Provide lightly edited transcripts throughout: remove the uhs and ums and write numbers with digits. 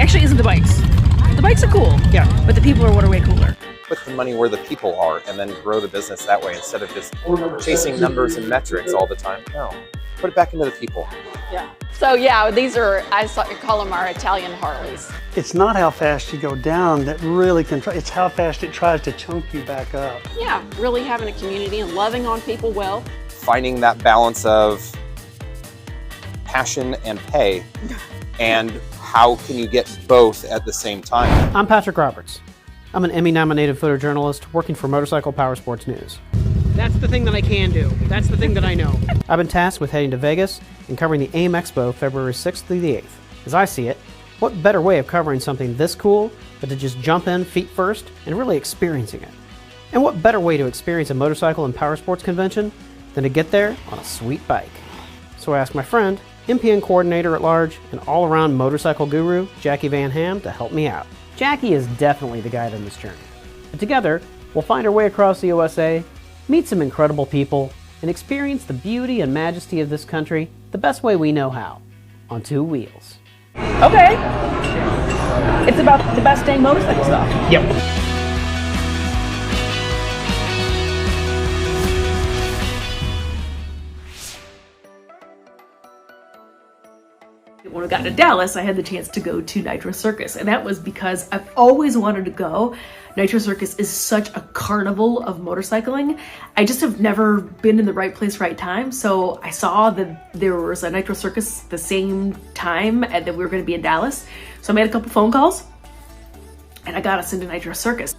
actually isn't the bikes. The bikes are cool, Yeah. but the people are what are way cooler. Put the money where the people are and then grow the business that way instead of just chasing numbers and metrics all the time. No, put it back into the people. Yeah. So yeah, these are, call them our Italian Harleys. It's not how fast you go down that really controls, it's how fast it tries to chunk you back up. Yeah, really having a community and loving on people well. Finding that balance of passion and pay, and how can you get both at the same time? I'm Patrick Roberts. I'm an Emmy-nominated photojournalist working for Motorcycle Powersports News. That's the thing that I can do. That's the thing that I know. I've been tasked with heading to Vegas and covering the AIMExpo February 6th through the 8th. As I see it, what better way of covering something this cool but to just jump in feet first and really experiencing it? And what better way to experience a motorcycle and powersports convention than to get there on a sweet bike? So I asked my friend, MPN coordinator at large and all-around motorcycle guru, Jacqui Van Ham, to help me out. Jacqui is definitely the guide on this journey. And together, we'll find our way across the USA, meet some incredible people, and experience the beauty and majesty of this country the best way we know how, on two wheels. Okay. It's about the best dang motorcycle stuff. Yep. When I got to Dallas, I had the chance to go to Nitro Circus, and that was because I've always wanted to go. Nitro Circus is such a carnival of motorcycling. I just have never been in the right place, right time. So I saw that there was a Nitro Circus the same time and that we were going to be in Dallas. So I made a couple phone calls, and I got us into Nitro Circus.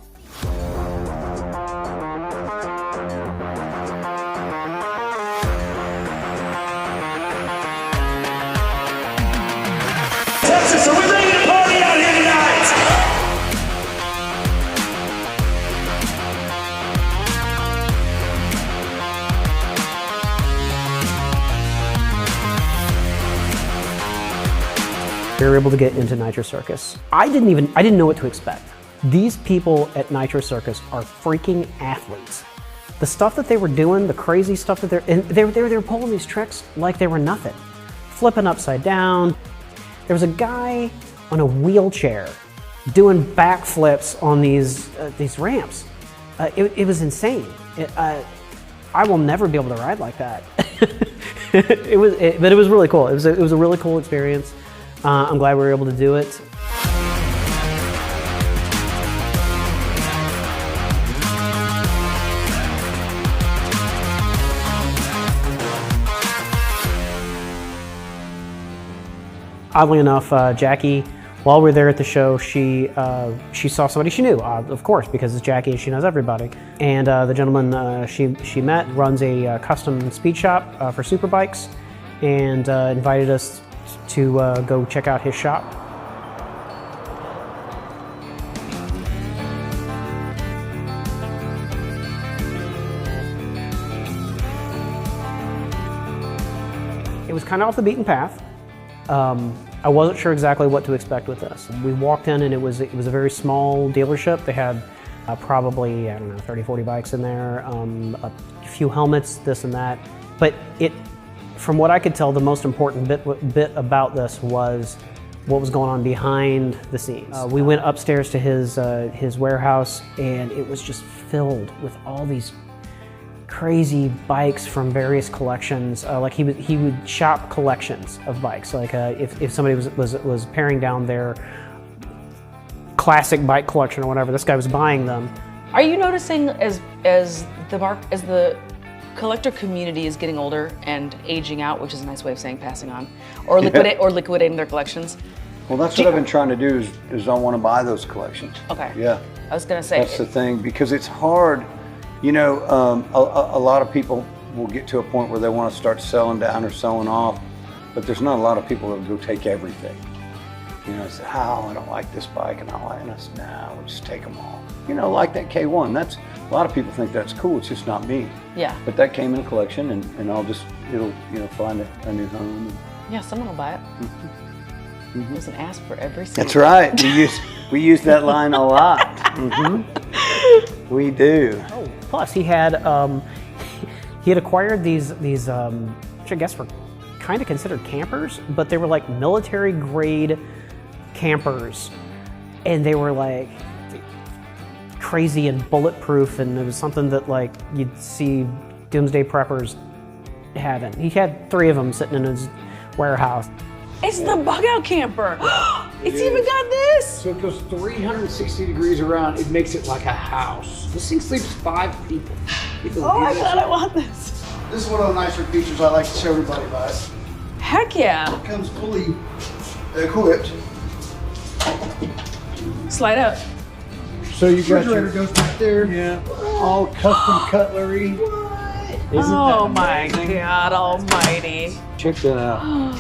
So we're ready to party out here tonight! We were able to get into Nitro Circus. I didn't know what to expect. These people at Nitro Circus are freaking athletes. The stuff that they were doing, the crazy stuff that they were pulling these tricks like they were nothing. Flipping upside down. There was a guy on a wheelchair doing backflips on these ramps. It was insane. I will never be able to ride like that. But it was really cool. It was a really cool experience. I'm glad we were able to do it. Oddly enough, Jacqui, while we were there at the show, she saw somebody she knew, of course, because it's Jacqui and she knows everybody. And the gentleman she met runs a custom speed shop for superbikes, and invited us to go check out his shop. It was kind of off the beaten path. I wasn't sure exactly what to expect with this. We walked in and it was a very small dealership. They had probably, I don't know, 30, 40 bikes in there, a few helmets, this and that. But from what I could tell, the most important bit about this was what was going on behind the scenes. We went upstairs to his warehouse, and it was just filled with all these crazy bikes from various collections. Like he would shop collections of bikes. Like if somebody was paring down their classic bike collection or whatever, this guy was buying them. Are you noticing as the collector community is getting older and aging out, which is a nice way of saying passing on, or liquidating their collections? Well, that's what I've been trying to do is I want to buy those collections. Okay. Yeah. I was gonna say that's the thing, because it's hard. You know, a lot of people will get to a point where they want to start selling down or selling off, but there's not a lot of people that will go take everything. You know, say, I don't like this bike, and I said, nah, we'll just take them all. You know, like that K1. That's a lot of people think that's cool. It's just not me. Yeah. But that came in a collection, and it'll find a new home. Yeah, someone will buy it. Mm-hmm. There's an ask for every single. That's right. We use that line a lot. Mm-hmm. We do. Oh, plus he had acquired these which I guess were kind of considered campers, but they were like military grade campers, and they were like crazy and bulletproof, and it was something that like you'd see doomsday preppers having. He had 3 of them sitting in his warehouse. It's the bug out camper. It's even got this. So it goes 360 degrees around. It makes it like a house. This thing sleeps 5 people. Oh my God, I want this. This is one of the nicer features I like to show everybody about it. Heck yeah. It comes fully equipped. Slide out. So you got your Refrigerator goes back there. yeah, all custom cutlery. Oh my God almighty. Check that out.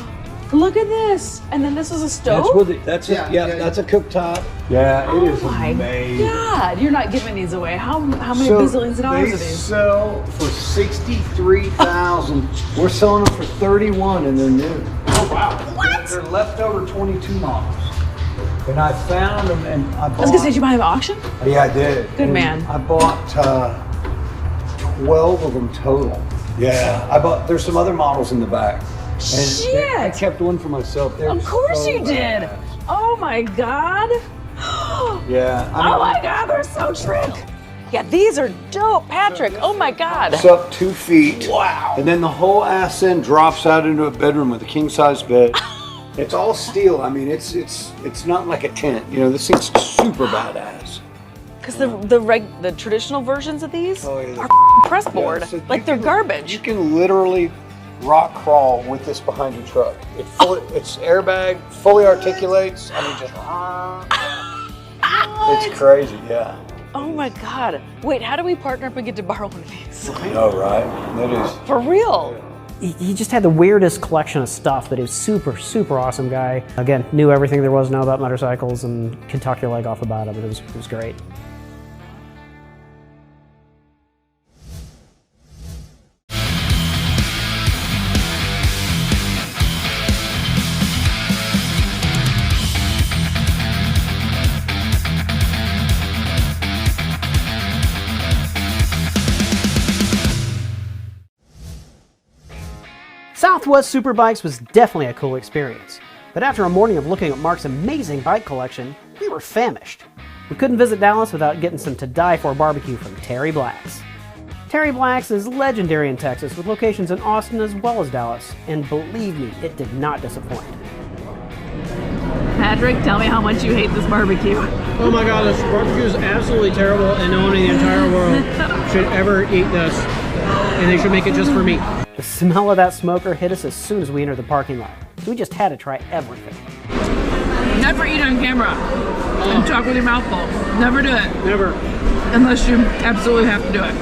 Look at this. And then this is a stove? That's what that's Yeah, a, yeah, yeah, that's a cooktop. Yeah, it is My amazing. God, you're not giving these away. How many So bazillions of dollars they are these? sell for $63,000. We're selling them for $31, and they're new. Oh wow. What? They're leftover 22 models. And I found them, and I bought. I was gonna say, did you buy them at auction? Yeah, I did. Good And man. I bought 12 of them total. Yeah, I bought. There's some other models in the back. And Shit. I kept one for myself. They're Of course so you did. badass. Oh my God. Yeah. I mean, Oh my God, they're so trick. Yeah, these are dope, Patrick. Oh my God. It's up 2 feet. Wow. And then the whole ass end drops out into a bedroom with a king size bed. It's all steel. I mean, it's not like a tent. You know, this thing's super badass. Because the traditional versions of these Oh, yeah. are press board. Yeah, so like they're garbage. You can literally rock crawl with this behind your truck. It's airbag, fully articulates. I mean, just it's crazy, yeah. Oh my God. Wait, how do we partner up and get to borrow one of these? I know, right? That is. For real. He just had the weirdest collection of stuff, but he was super, super awesome guy. Again, knew everything there was to know about motorcycles and could talk your leg off about it. It was great. Southwest Superbikes was definitely a cool experience, but after a morning of looking at Mark's amazing bike collection, we were famished. We couldn't visit Dallas without getting some to-die-for barbecue from Terry Black's. Terry Black's is legendary in Texas with locations in Austin as well as Dallas, and believe me, it did not disappoint. Patrick, tell me how much you hate this barbecue. Oh my God, this barbecue is absolutely terrible, and no one in the entire world should ever eat this, and they should make it just for me. The smell of that smoker hit us as soon as we entered the parking lot, so we just had to try everything. Never eat on camera and talk with your mouth full. Never do it. Never. Unless you absolutely have to do it.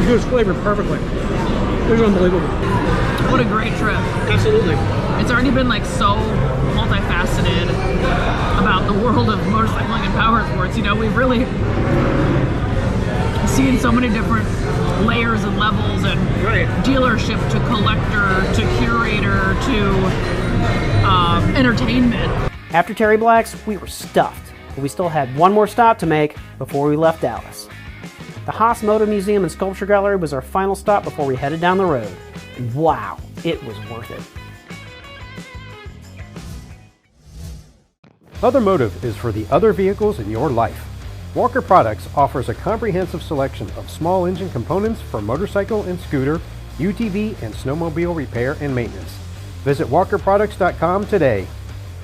It was flavored perfectly. It was unbelievable. What a great trip. Absolutely. It's already been like so multifaceted about the world of motorcycling and power sports. You know, we've really seen so many different layers and levels, and dealership to collector to curator to entertainment. After Terry Black's, we were stuffed, but we still had one more stop to make before we left Dallas. The Haas Motor Museum and Sculpture Gallery was our final stop before we headed down the road. And wow, it was worth it. Other Motive is for the other vehicles in your life. Walker Products offers a comprehensive selection of small engine components for motorcycle and scooter, UTV, and snowmobile repair and maintenance. Visit walkerproducts.com today.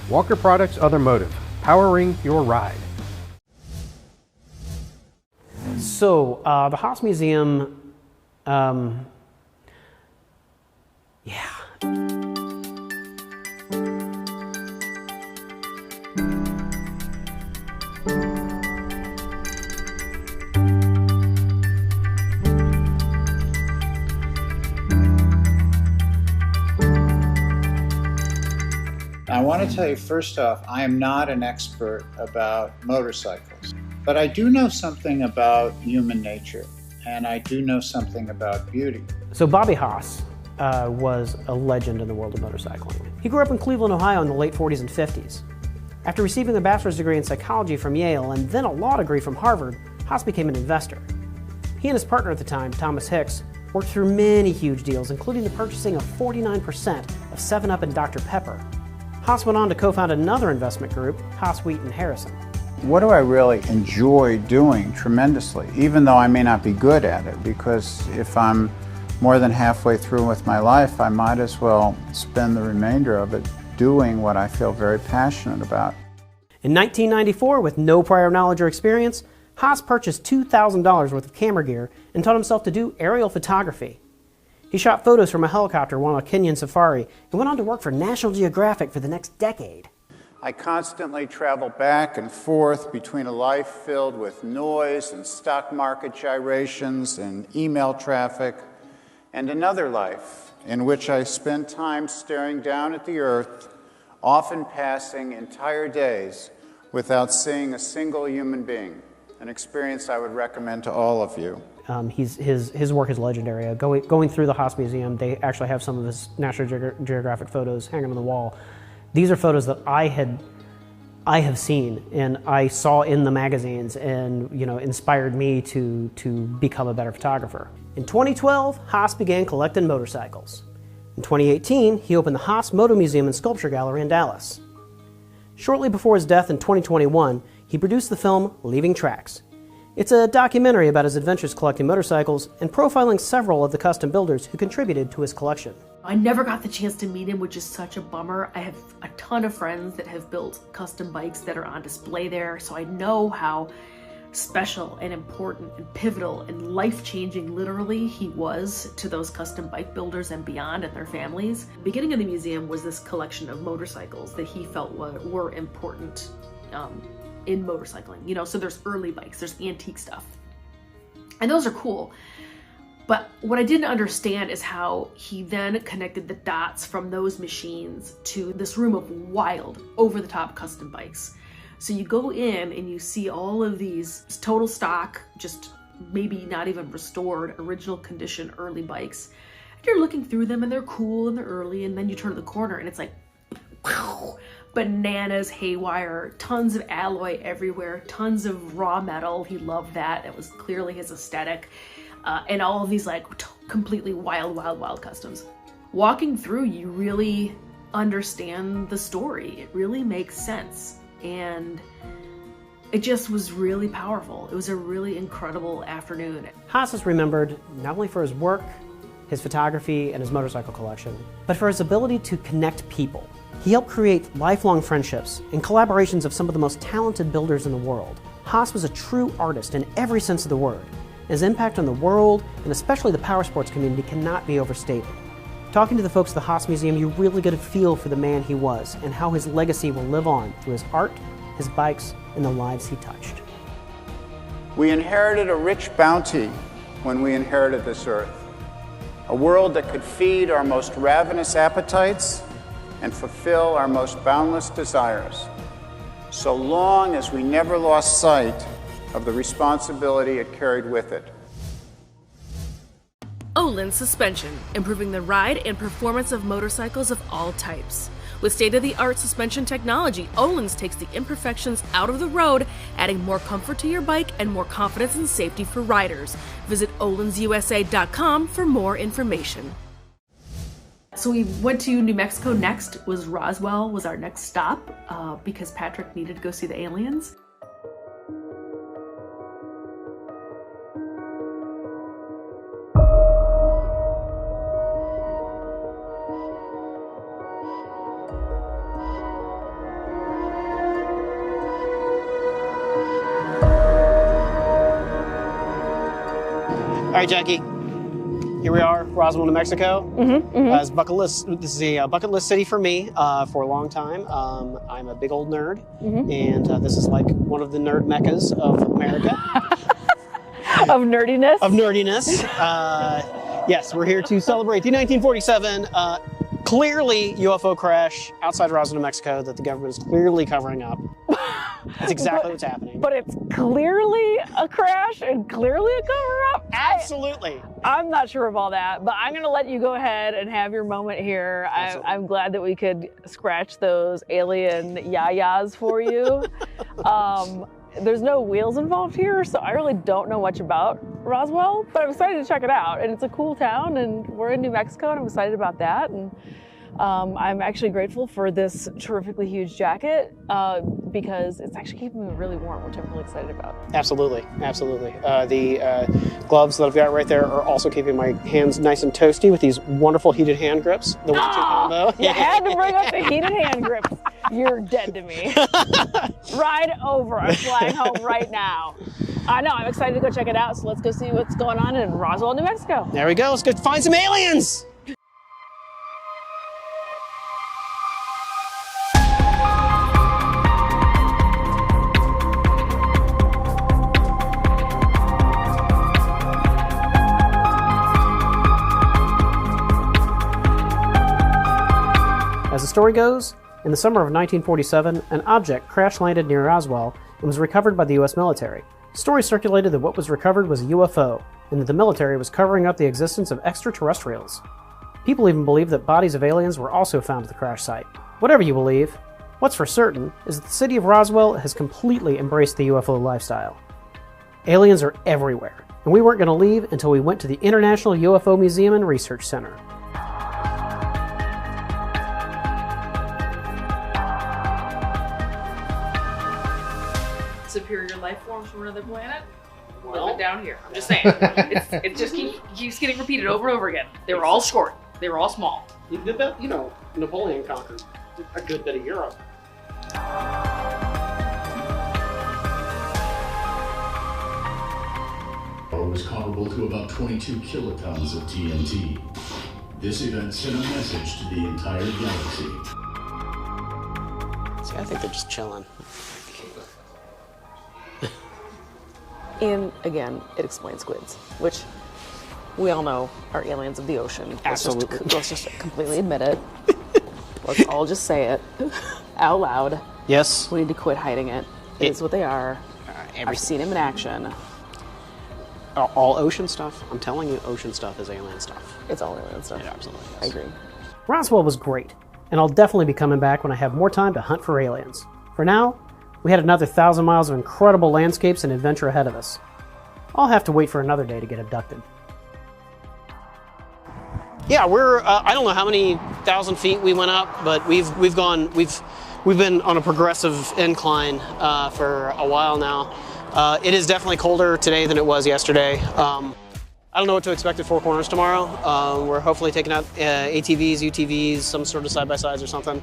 Walker Products Other Motive, powering your ride. So, the Haas Museum, yeah. I want to tell you first off, I am not an expert about motorcycles, but I do know something about human nature, and I do know something about beauty. So Bobby Haas was a legend in the world of motorcycling. He grew up in Cleveland, Ohio in the late 40s and 50s. After receiving a bachelor's degree in psychology from Yale and then a law degree from Harvard, Haas became an investor. He and his partner at the time, Thomas Hicks, worked through many huge deals, including the purchasing of 49% of 7-Up and Dr. Pepper. Haas went on to co-found another investment group, Haas, Wheaton, Harrison. What do I really enjoy doing tremendously, even though I may not be good at it? Because if I'm more than halfway through with my life, I might as well spend the remainder of it doing what I feel very passionate about. In 1994, with no prior knowledge or experience, Haas purchased $2,000 worth of camera gear and taught himself to do aerial photography. He shot photos from a helicopter while on a Kenyan safari and went on to work for National Geographic for the next decade. I constantly travel back and forth between a life filled with noise and stock market gyrations and email traffic, and another life in which I spend time staring down at the earth, often passing entire days without seeing a single human being, an experience I would recommend to all of you. His work is legendary. Going through the Haas Museum, they actually have some of his National Geographic photos hanging on the wall. These are photos that I have seen and I saw in the magazines, and inspired me to become a better photographer. In 2012, Haas began collecting motorcycles. In 2018, he opened the Haas Moto Museum and Sculpture Gallery in Dallas. Shortly before his death in 2021, he produced the film Leaving Tracks. It's a documentary about his adventures collecting motorcycles and profiling several of the custom builders who contributed to his collection. I never got the chance to meet him, which is such a bummer. I have a ton of friends that have built custom bikes that are on display there, so I know how special and important and pivotal and life-changing literally he was to those custom bike builders and beyond and their families. The beginning of the museum was this collection of motorcycles that he felt were important in motorcycling. So there's early bikes, there's antique stuff, and those are cool. But what I didn't understand is how he then connected the dots from those machines to this room of wild, over-the-top custom bikes. So you go in and you see all of these total stock, just maybe not even restored, original condition early bikes. And you're looking through them and they're cool and they're early, and then you turn the corner and it's like, wow, bananas, haywire, tons of alloy everywhere, tons of raw metal. He loved that. That was clearly his aesthetic. And all of these like completely wild customs. Walking through, you really understand the story. It really makes sense. And it just was really powerful. It was a really incredible afternoon. Haas is remembered not only for his work, his photography, and his motorcycle collection, but for his ability to connect people. He helped create lifelong friendships and collaborations of some of the most talented builders in the world. Haas was a true artist in every sense of the word. His impact on the world, and especially the powersports community, cannot be overstated. Talking to the folks at the Haas Museum, you really get a feel for the man he was and how his legacy will live on through his art, his bikes, and the lives he touched. We inherited a rich bounty when we inherited this earth, a world that could feed our most ravenous appetites and fulfill our most boundless desires, so long as we never lost sight of the responsibility it carried with it. Olin Suspension, improving the ride and performance of motorcycles of all types. With state-of-the-art suspension technology, Olin's takes the imperfections out of the road, adding more comfort to your bike and more confidence and safety for riders. Visit olinsusa.com for more information. So we went to New Mexico next. Roswell was our next stop because Patrick needed to go see the aliens. All right, Jackie, here we are, Roswell, New Mexico. As bucket list, this is a bucket list city for me for a long time. I'm a big old nerd, and this is like one of the nerd meccas of America. Of nerdiness? Of nerdiness. Yes, we're here to celebrate the 1947 clearly UFO crash outside Roswell, New Mexico that the government is clearly covering up. That's exactly what's happening. But it's clearly a crash and clearly a cover-up? Absolutely. I'm not sure of all that, but I'm going to let you go ahead and have your moment here. I'm glad that we could scratch those alien yayas for you. There's no wheels involved here, so I really don't know much about Roswell, but I'm excited to check it out. And it's a cool town, and we're in New Mexico, and I'm excited about that. And I'm actually grateful for this terrifically huge jacket because it's actually keeping me really warm, which I'm really excited about. Absolutely, absolutely. The gloves that I've got right there are also keeping my hands nice and toasty with these wonderful heated hand grips. The 1-2 combo. You had to bring up the heated hand grips. You're dead to me. Ride over. I'm flying home right now. I know, I'm excited to go check it out, so let's go see what's going on in Roswell, New Mexico. There we go. Let's go find some aliens. As the story goes, in the summer of 1947, an object crash-landed near Roswell and was recovered by the U.S. military. Stories circulated that what was recovered was a UFO, and that the military was covering up the existence of extraterrestrials. People even believe that bodies of aliens were also found at the crash site. Whatever you believe, what's for certain is that the city of Roswell has completely embraced the UFO lifestyle. Aliens are everywhere, and we weren't going to leave until we went to the International UFO Museum and Research Center. Superior life forms from another planet? Living down here. I'm just saying. It just keeps getting repeated over and over again. They were all short. They were all small. Napoleon conquered a good bit of Europe. Was comparable to about 22 kilotons of TNT. This event sent a message to the entire galaxy. See, I think they're just chilling. And again, it explains squids, which we all know are aliens of the ocean. Absolutely. Let's just completely admit it. Let's all just say it out loud. Yes. We need to quit hiding it. It is what they are. I've seen them in action. All ocean stuff? I'm telling you, ocean stuff is alien stuff. It's all alien stuff. It absolutely is. I agree. Roswell was great, and I'll definitely be coming back when I have more time to hunt for aliens. For now, we had another 1,000 miles of incredible landscapes and adventure ahead of us. I'll have to wait for another day to get abducted. Yeah, we're I don't know how many thousand feet we went up, but we've been on a progressive incline for a while now. It is definitely colder today than it was yesterday. I don't know what to expect at Four Corners tomorrow. We're hopefully taking out ATVs, UTVs, some sort of side-by-sides or something.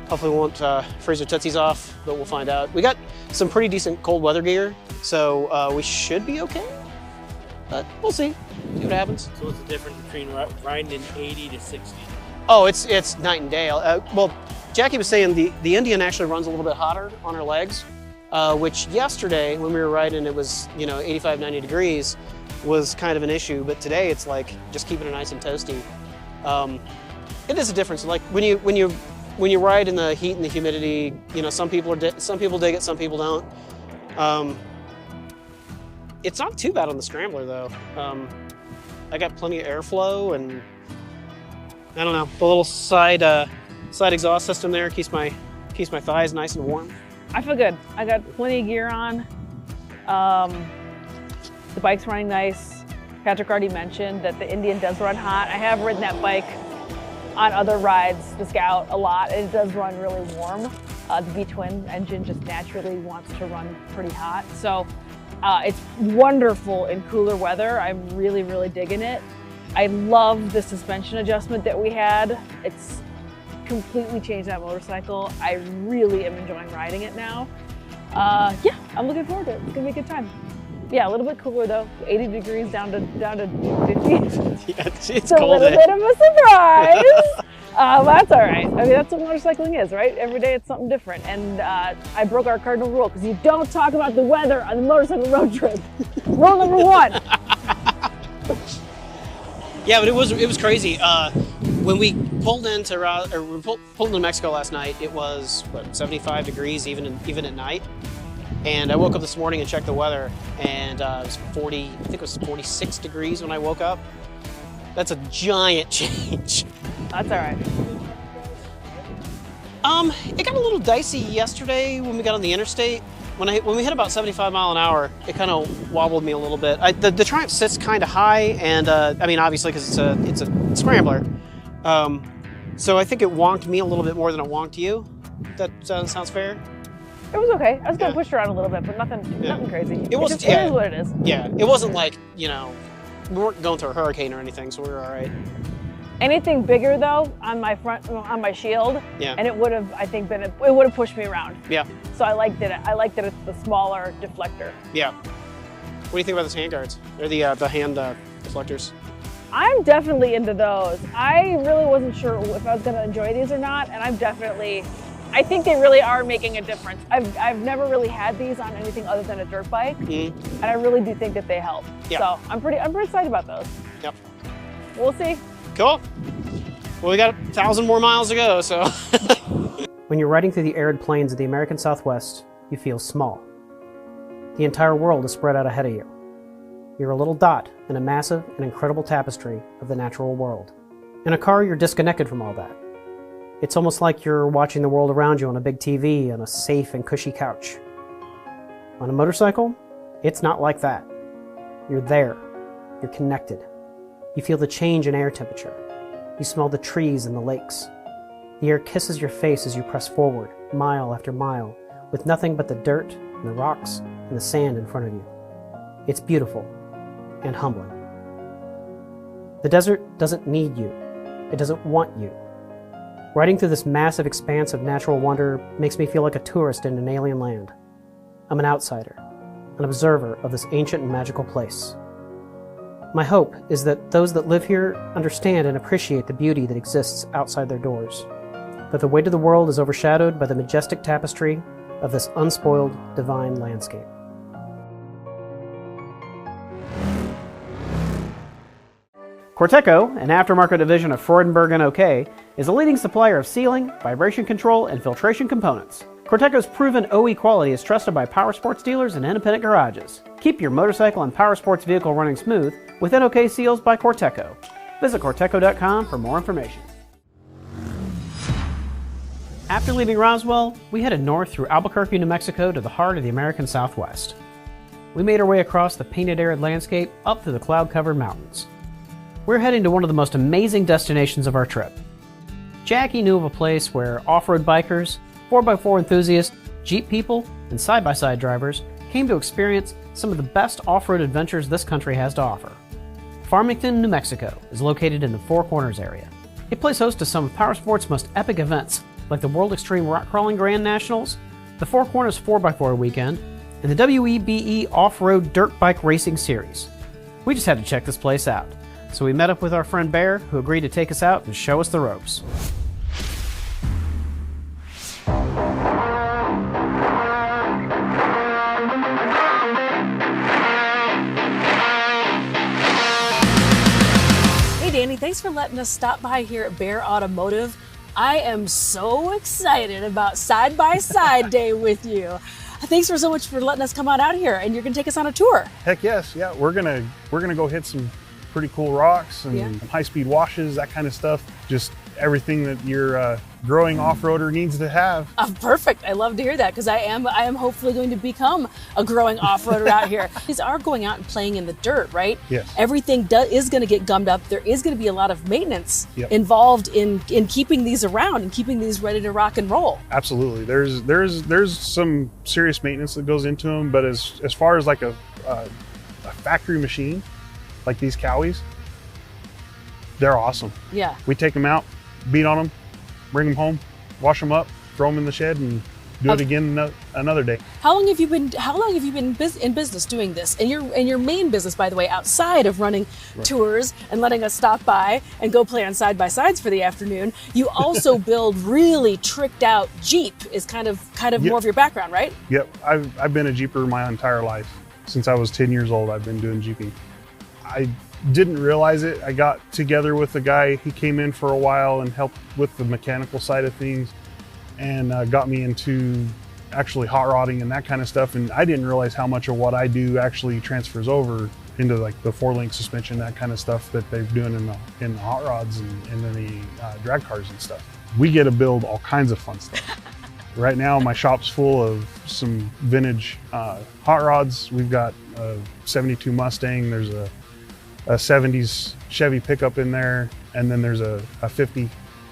Hopefully we won't freeze our tootsies off, but we'll find out. We got some pretty decent cold weather gear, so we should be okay, but we'll see what happens. So what's the difference between riding in 80 to 60? Oh, it's night and day. Well, Jacqui was saying the Indian actually runs a little bit hotter on her legs, which yesterday when we were riding it was 85, 90 degrees was kind of an issue, but today it's like just keeping it nice and toasty. It is a difference. Like when you ride in the heat and the humidity, some people dig it, some people don't. It's not too bad on the Scrambler though. I got plenty of airflow, and I don't know, the little side exhaust system there keeps my thighs nice and warm. I feel good. I got plenty of gear on. The bike's running nice. Patrick already mentioned that the Indian does run hot. I have ridden that bike on other rides, the Scout, a lot. It does run really warm. The V-twin engine just naturally wants to run pretty hot. So it's wonderful in cooler weather. I'm really, really digging it. I love the suspension adjustment that we had. It's completely changed that motorcycle. I really am enjoying riding it now. Yeah, I'm looking forward to it. It's gonna be a good time. Yeah, a little bit cooler though. 80 degrees down to 50. Yeah, it's a cold. little bit of a surprise. That's all right. I mean, that's what motorcycling is, right? Every day it's something different. And I broke our cardinal rule because you don't talk about the weather on the motorcycle road trip. Rule number 1. Yeah, but it was crazy. When we pulled into pulled into Mexico last night, it was 75 degrees even at night. And I woke up this morning and checked the weather, and it was 40. I think it was 46 degrees when I woke up. That's a giant change. That's all right. It got a little dicey yesterday when we got on the interstate. When we hit about 75 mile an hour, it kind of wobbled me a little bit. The Triumph sits kind of high, and I mean, obviously, because it's a scrambler. So I think it wonked me a little bit more than it wonked you. That sounds fair? It was okay. I was getting pushed around a little bit, but nothing crazy. It wasn't. It is what it is. Yeah, it wasn't like, you know, we weren't going through a hurricane or anything, so we were all right. Anything bigger though on my my shield, and it would have, I think, it would have pushed me around. Yeah. So I liked it. I like that it's the smaller deflector. Yeah. What do you think about those hand guards? They're the hand deflectors. I'm definitely into those. I really wasn't sure if I was going to enjoy these or not, and I think they really are making a difference. I've never really had these on anything other than a dirt bike, and I really do think that they help. Yeah. So I'm pretty excited about those. Yep. We'll see. Cool. Well, we got 1,000 more miles to go, so. When you're riding through the arid plains of the American Southwest, you feel small. The entire world is spread out ahead of you. You're a little dot in a massive and incredible tapestry of the natural world. In a car, you're disconnected from all that. It's almost like you're watching the world around you on a big TV on a safe and cushy couch. On a motorcycle, it's not like that. You're there. You're connected. You feel the change in air temperature. You smell the trees and the lakes. The air kisses your face as you press forward, mile after mile, with nothing but the dirt and the rocks and the sand in front of you. It's beautiful and humbling. The desert doesn't need you. It doesn't want you. Riding through this massive expanse of natural wonder makes me feel like a tourist in an alien land. I'm an outsider, an observer of this ancient and magical place. My hope is that those that live here understand and appreciate the beauty that exists outside their doors, that the weight of the world is overshadowed by the majestic tapestry of this unspoiled, divine landscape. Corteco, an aftermarket division of Freudenberg & OK, is a leading supplier of sealing, vibration control, and filtration components. Corteco's proven OE quality is trusted by Powersports dealers and independent garages. Keep your motorcycle and Powersports vehicle running smooth with NOK seals by Corteco. Visit Corteco.com for more information. After leaving Roswell, we headed north through Albuquerque, New Mexico to the heart of the American Southwest. We made our way across the painted arid landscape up through the cloud-covered mountains. We're heading to one of the most amazing destinations of our trip. Jacqui knew of a place where off-road bikers, 4x4 enthusiasts, Jeep people, and side-by-side drivers came to experience some of the best off-road adventures this country has to offer. Farmington, New Mexico is located in the Four Corners area. It plays host to some of Powersports' most epic events, like the World Extreme Rock Crawling Grand Nationals, the Four Corners 4x4 Weekend, and the WEBE Off-Road Dirt Bike Racing Series. We just had to check this place out, so we met up with our friend Bear, who agreed to take us out and show us the ropes. Danny, thanks for letting us stop by here at Bear Automotive. I am so excited about side-by-side day with you. Thanks so much for letting us come on out here, and you're gonna take us on a tour. Heck yes, yeah. We're gonna go hit some pretty cool rocks and high-speed washes, that kind of stuff. Just everything that your growing off-roader needs to have. Perfect. I love to hear that, because I am hopefully going to become a growing off-roader out here. These are going out and playing in the dirt, right? Yes. Everything is going to get gummed up. There is going to be a lot of maintenance involved in keeping these around and keeping these ready to rock and roll. Absolutely. There's some serious maintenance that goes into them, but as far as like a factory machine, like these Cowies, they're awesome. Yeah. We take them out, beat on them, bring them home, wash them up, throw them in the shed, and do it again another day. How long have you been in business doing this? And your main business, by the way, outside of running tours and letting us stop by and go play on side-by-sides for the afternoon, you also build really tricked out Jeep is kind of more of your background, right? Yep. I've been a Jeeper my entire life. Since I was 10 years old, I've been doing Jeeping. I didn't realize it. I got together with a guy. He came in for a while and helped with the mechanical side of things, and got me into actually hot rodding and that kind of stuff. And I didn't realize how much of what I do actually transfers over into like the 4-link suspension, that kind of stuff that they're doing in the hot rods and in the drag cars and stuff. We get to build all kinds of fun stuff. Right now, my shop's full of some vintage hot rods. We've got a 72 Mustang. There's a 70s Chevy pickup in there. And then there's a 50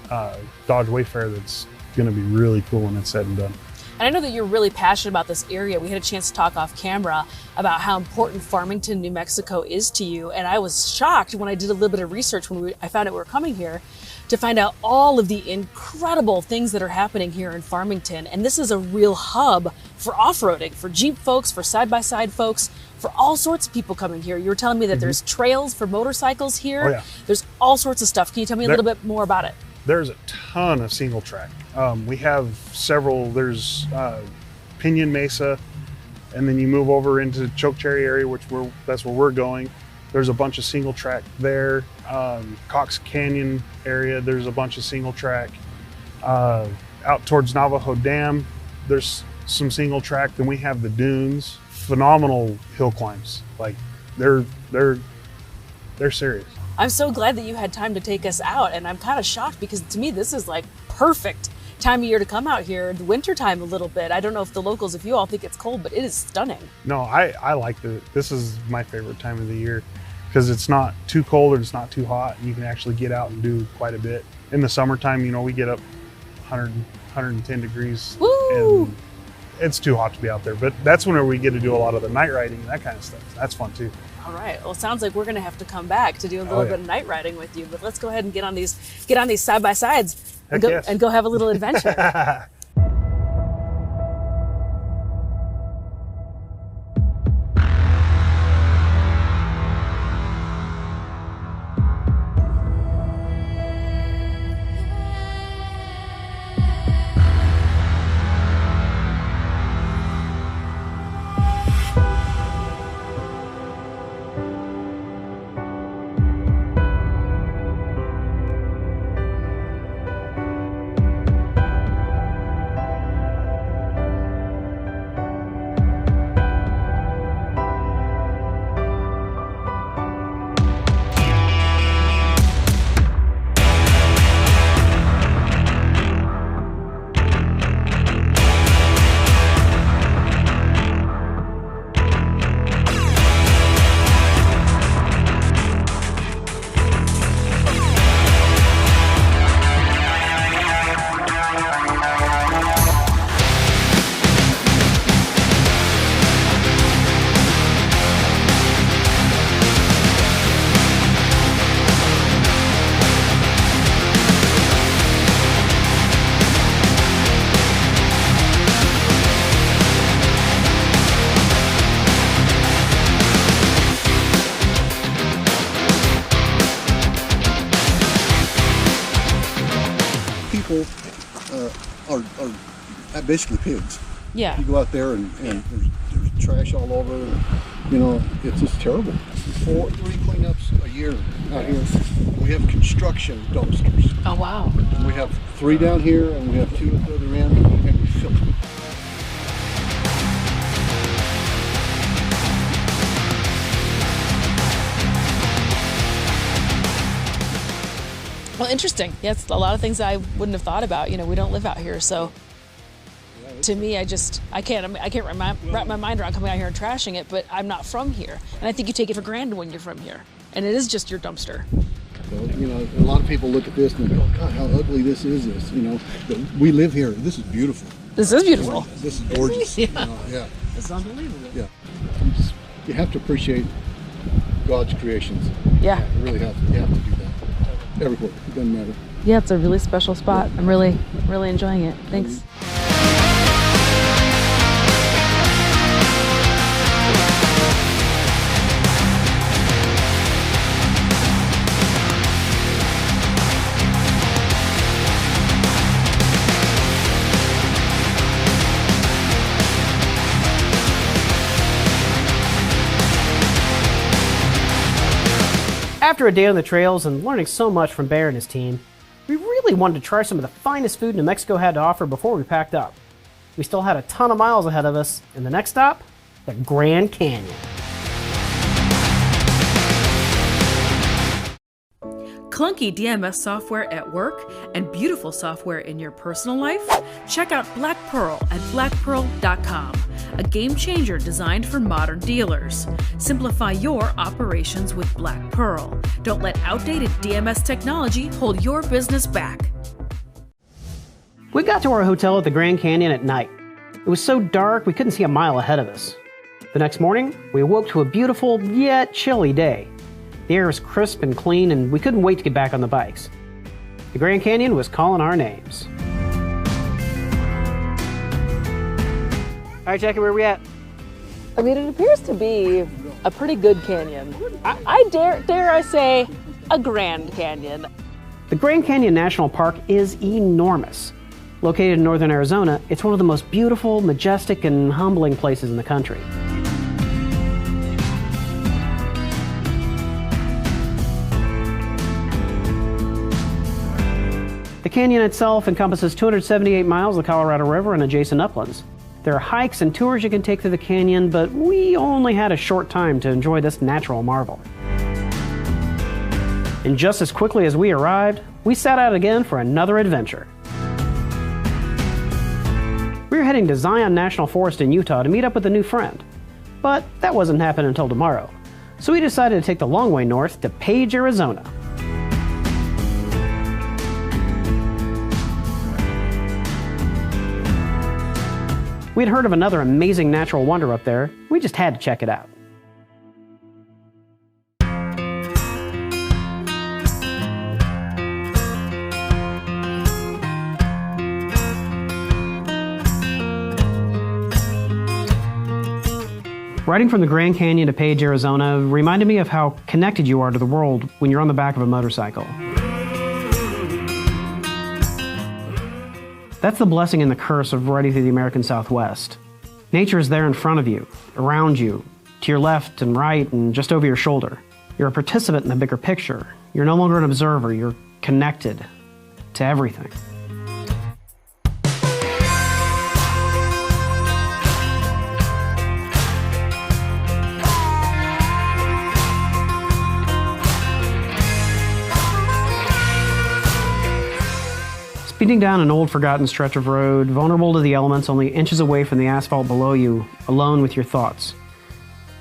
Dodge Wayfarer that's going to be really cool when it's said and done. And I know that you're really passionate about this area. We had a chance to talk off camera about how important Farmington, New Mexico is to you. And I was shocked when I did a little bit of research when I found out we were coming here to find out all of the incredible things that are happening here in Farmington. And this is a real hub for off-roading, for Jeep folks, for side-by-side folks, for all sorts of people coming here. You were telling me that there's trails for motorcycles here. Oh, yeah. There's all sorts of stuff. Can you tell me a little bit more about it? There's a ton of single track. We have several. There's Pinion Mesa, and then you move over into Chokecherry area, that's where we're going. There's a bunch of single track there. Cox Canyon area, there's a bunch of single track. Out towards Navajo Dam, there's some single track. Then we have the dunes. Phenomenal hill climbs. Like they're serious. I'm so glad that you had time to take us out, and I'm kind of shocked because to me this is like perfect time of year to come out here. The winter time a little bit. I don't know if the locals, if you all think it's cold, but it is stunning. No, I like this is my favorite time of the year because it's not too cold or it's not too hot, and you can actually get out and do quite a bit. In the summertime, we get up 110 degrees. Woo! And it's too hot to be out there, but that's whenever we get to do a lot of the night riding and that kind of stuff. That's fun too. All right. Well, it sounds like we're going to have to come back to do a little bit of night riding with you. But let's go ahead and get on these side by sides and go have a little adventure. Are basically pigs. Yeah. You go out there and there's trash all over. And, it's just terrible. 3 cleanups a year out here. We have construction dumpsters. Oh wow. We have 3 down here and we have 2 at the other end, and we fill them. Well, interesting. Yeah, it's a lot of things I wouldn't have thought about. We don't live out here, so to me, I can't wrap my mind around coming out here and trashing it. But I'm not from here, and I think you take it for granted when you're from here, and it is just your dumpster. Well, a lot of people look at this and go, "God, how ugly this is!" But we live here. This is beautiful. This is beautiful. This is gorgeous. Yeah. It's unbelievable. Yeah. You have to appreciate God's creations. Yeah. You really have to. You have to do that. Everywhere. It doesn't matter. Yeah, it's a really special spot. I'm really, really enjoying it. Thanks. After a day on the trails and learning so much from Bear and his team, we really wanted to try some of the finest food New Mexico had to offer before we packed up. We still had a ton of miles ahead of us, and the next stop, the Grand Canyon. Clunky DMS software at work and beautiful software in your personal life? Check out Black Pearl at blackpearl.com, a game changer designed for modern dealers. Simplify your operations with Black Pearl. Don't let outdated DMS technology hold your business back. We got to our hotel at the Grand Canyon at night. It was so dark we couldn't see a mile ahead of us. The next morning, we awoke to a beautiful yet chilly day. The air was crisp and clean, and we couldn't wait to get back on the bikes. The Grand Canyon was calling our names. All right, Jacqui, where are we at? I mean, it appears to be a pretty good canyon. I dare I say, a Grand Canyon. The Grand Canyon National Park is enormous. Located in northern Arizona, it's one of the most beautiful, majestic, and humbling places in the country. The canyon itself encompasses 278 miles of the Colorado River and adjacent uplands. There are hikes and tours you can take through the canyon, but we only had a short time to enjoy this natural marvel. And just as quickly as we arrived, we set out again for another adventure. We were heading to Zion National Forest in Utah to meet up with a new friend. But that wasn't happening until tomorrow. So we decided to take the long way north to Page, Arizona. We'd heard of another amazing natural wonder up there. We just had to check it out. Riding from the Grand Canyon to Page, Arizona reminded me of how connected you are to the world when you're on the back of a motorcycle. That's the blessing and the curse of riding through the American Southwest. Nature is there in front of you, around you, to your left and right, and just over your shoulder. You're a participant in the bigger picture. You're no longer an observer. You're connected to everything. Speeding down an old forgotten stretch of road, vulnerable to the elements only inches away from the asphalt below you, alone with your thoughts.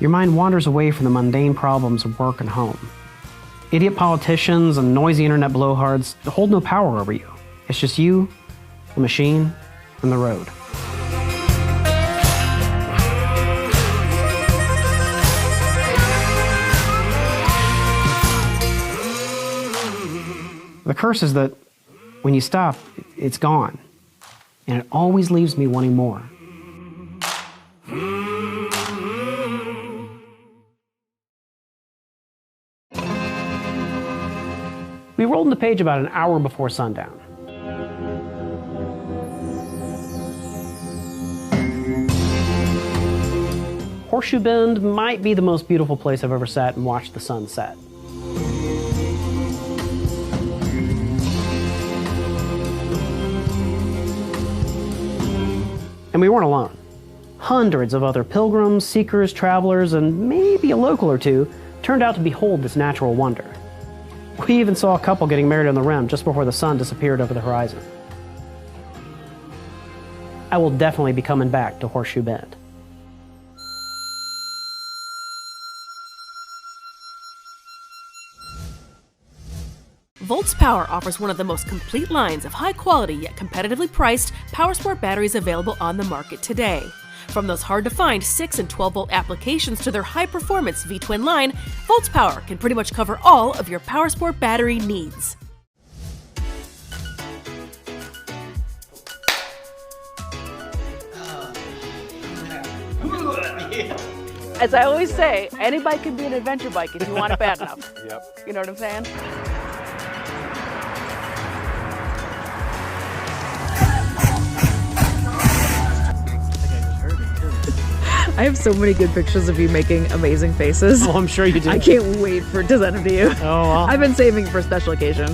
Your mind wanders away from the mundane problems of work and home. Idiot politicians and noisy internet blowhards hold no power over you. It's just you, the machine, and the road. The curse is that when you stop, it's gone. And it always leaves me wanting more. We rolled into Page about an hour before sundown. Horseshoe Bend might be the most beautiful place I've ever sat and watched the sun set. And we weren't alone. Hundreds of other pilgrims, seekers, travelers, and maybe a local or two turned out to behold this natural wonder. We even saw a couple getting married on the rim just before the sun disappeared over the horizon. I will definitely be coming back to Horseshoe Bend. Voltz Power offers one of the most complete lines of high-quality yet competitively priced Powersport batteries available on the market today. From those hard-to-find 6 and 12-volt applications to their high-performance V-twin line, Voltz Power can pretty much cover all of your Powersport battery needs. As I always say, any bike can be an adventure bike if you want it bad enough. Yep. You know what I'm saying? I have so many good pictures of you making amazing faces. Oh, I'm sure you do. I can't wait to send them to you. Oh, well. I've been saving for a special occasion.